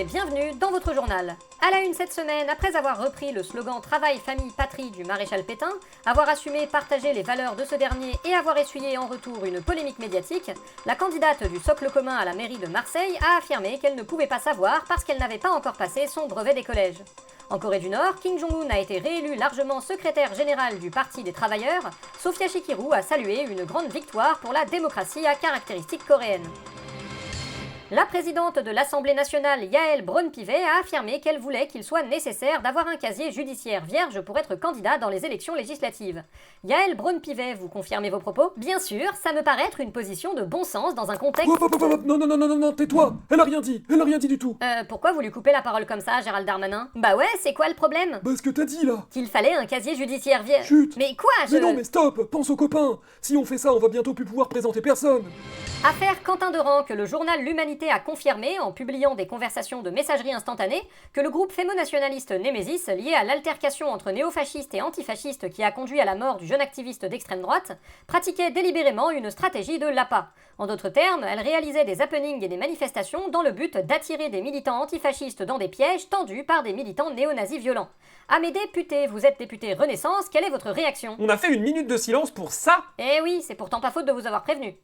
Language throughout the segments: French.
bienvenue dans votre journal. À la une cette semaine, après avoir repris le slogan Travail, famille, patrie du maréchal Pétain, avoir assumé partager les valeurs de ce dernier et avoir essuyé en retour une polémique médiatique, la candidate du socle commun à la mairie de Marseille a affirmé qu'elle ne pouvait pas savoir parce qu'elle n'avait pas encore passé son brevet des collèges. En Corée du Nord, Kim Jong-un a été réélu largement secrétaire général du Parti des travailleurs. Sofia Chikirou a salué une grande victoire pour la démocratie à caractéristiques coréennes. La présidente de l'Assemblée nationale, Yaël Braun-Pivet, a affirmé qu'elle voulait qu'il soit nécessaire d'avoir un casier judiciaire vierge pour être candidat dans les élections législatives. Yaël Braun-Pivet, vous confirmez vos propos? Bien sûr, ça me paraît être une position de bon sens dans un contexte... Non, tais-toi. Elle a rien dit du tout. Pourquoi vous lui coupez la parole comme ça, Gérald Darmanin? Bah ouais, c'est quoi le problème? Bah ce que t'as dit là. Qu'il fallait un casier judiciaire vierge... Chut. Mais quoi, Mais non, mais stop, pense aux copains. Si on fait ça, on va bientôt plus pouvoir présenter personne. Affaire Quentin Durand que le journal L'Humanité a confirmé en publiant des conversations de messagerie instantanée que le groupe fémo-nationaliste Némésis, lié à l'altercation entre néofascistes et antifascistes qui a conduit à la mort du jeune activiste d'extrême droite, pratiquait délibérément une stratégie de l'appât. En d'autres termes, elle réalisait des happenings et des manifestations dans le but d'attirer des militants antifascistes dans des pièges tendus par des militants néo-nazis violents. À mes députés, vous êtes député Renaissance, quelle est votre réaction? On a fait une minute de silence pour ça. Eh oui, c'est pourtant pas faute de vous avoir prévenu.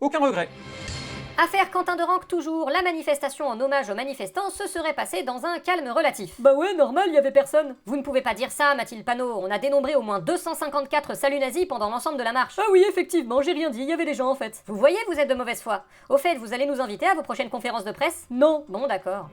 Aucun regret. Affaire Quentin Durand toujours, la manifestation en hommage aux manifestants se serait passée dans un calme relatif. Bah ouais, normal, y avait personne. Vous ne pouvez pas dire ça, Mathilde Panot, on a dénombré au moins 254 saluts nazis pendant l'ensemble de la marche. Ah oui, effectivement, j'ai rien dit, y avait des gens en fait. Vous voyez, vous êtes de mauvaise foi. Au fait, vous allez nous inviter à vos prochaines conférences de presse? Non. Bon, d'accord.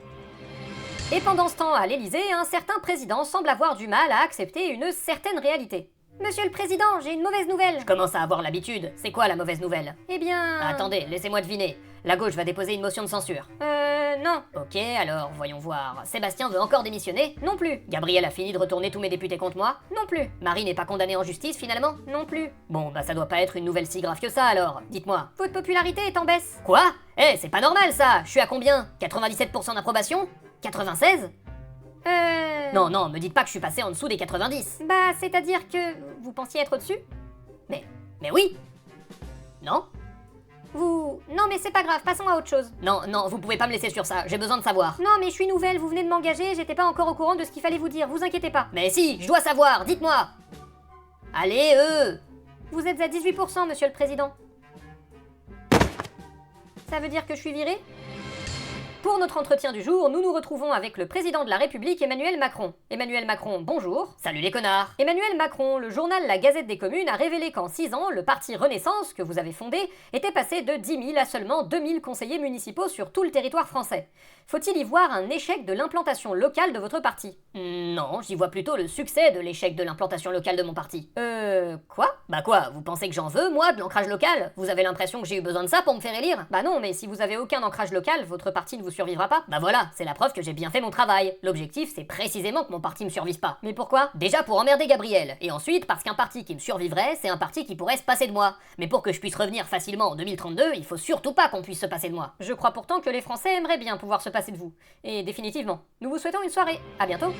Et pendant ce temps, à l'Élysée, un certain président semble avoir du mal à accepter une certaine réalité. Monsieur le Président, j'ai une mauvaise nouvelle. Je commence à avoir l'habitude. C'est quoi la mauvaise nouvelle? Eh bien... Attendez, laissez-moi deviner. La gauche va déposer une motion de censure. Non. Ok, alors, voyons voir. Sébastien veut encore démissionner? Non plus. Gabriel a fini de retourner tous mes députés contre moi? Non plus. Marie n'est pas condamnée en justice, finalement? Non plus. Bon, bah ça doit pas être une nouvelle si grave que ça, alors. Dites-moi. Votre popularité est en baisse. Quoi? Eh, c'est pas normal, ça. Je suis à combien? 97% d'approbation? 96? Non, me dites pas que je suis passé en dessous des 90. Bah, c'est-à-dire que vous pensiez être au-dessus? Mais oui. Non? Non, mais c'est pas grave, passons à autre chose. Non, vous pouvez pas me laisser sur ça, j'ai besoin de savoir. Non, mais je suis nouvelle, vous venez de m'engager, j'étais pas encore au courant de ce qu'il fallait vous dire, vous inquiétez pas. Mais si, je dois savoir, dites-moi. Allez, Vous êtes à 18%, monsieur le président. Ça veut dire que je suis virée? Pour notre entretien du jour, nous nous retrouvons avec le président de la République, Emmanuel Macron. Emmanuel Macron, bonjour. Salut les connards. Emmanuel Macron, le journal La Gazette des Communes a révélé qu'en 6 ans, le parti Renaissance, que vous avez fondé, était passé de 10 000 à seulement 2 000 conseillers municipaux sur tout le territoire français. Faut-il y voir un échec de l'implantation locale de votre parti? Non, j'y vois plutôt le succès de l'échec de l'implantation locale de mon parti. Quoi? Bah quoi, vous pensez que j'en veux, moi, de l'ancrage local? Vous avez l'impression que j'ai eu besoin de ça pour me faire élire? Bah non, mais si vous avez aucun ancrage local, votre parti ne vous survivra pas. Bah voilà, c'est la preuve que j'ai bien fait mon travail. L'objectif, c'est précisément que mon parti me survive pas. Mais pourquoi? Déjà pour emmerder Gabriel, et ensuite parce qu'un parti qui me survivrait, c'est un parti qui pourrait se passer de moi. Mais pour que je puisse revenir facilement en 2032, il faut surtout pas qu'on puisse se passer de moi. Je crois pourtant que les Français aimeraient bien pouvoir se passer de vous. Et définitivement. Nous vous souhaitons une soirée. À bientôt.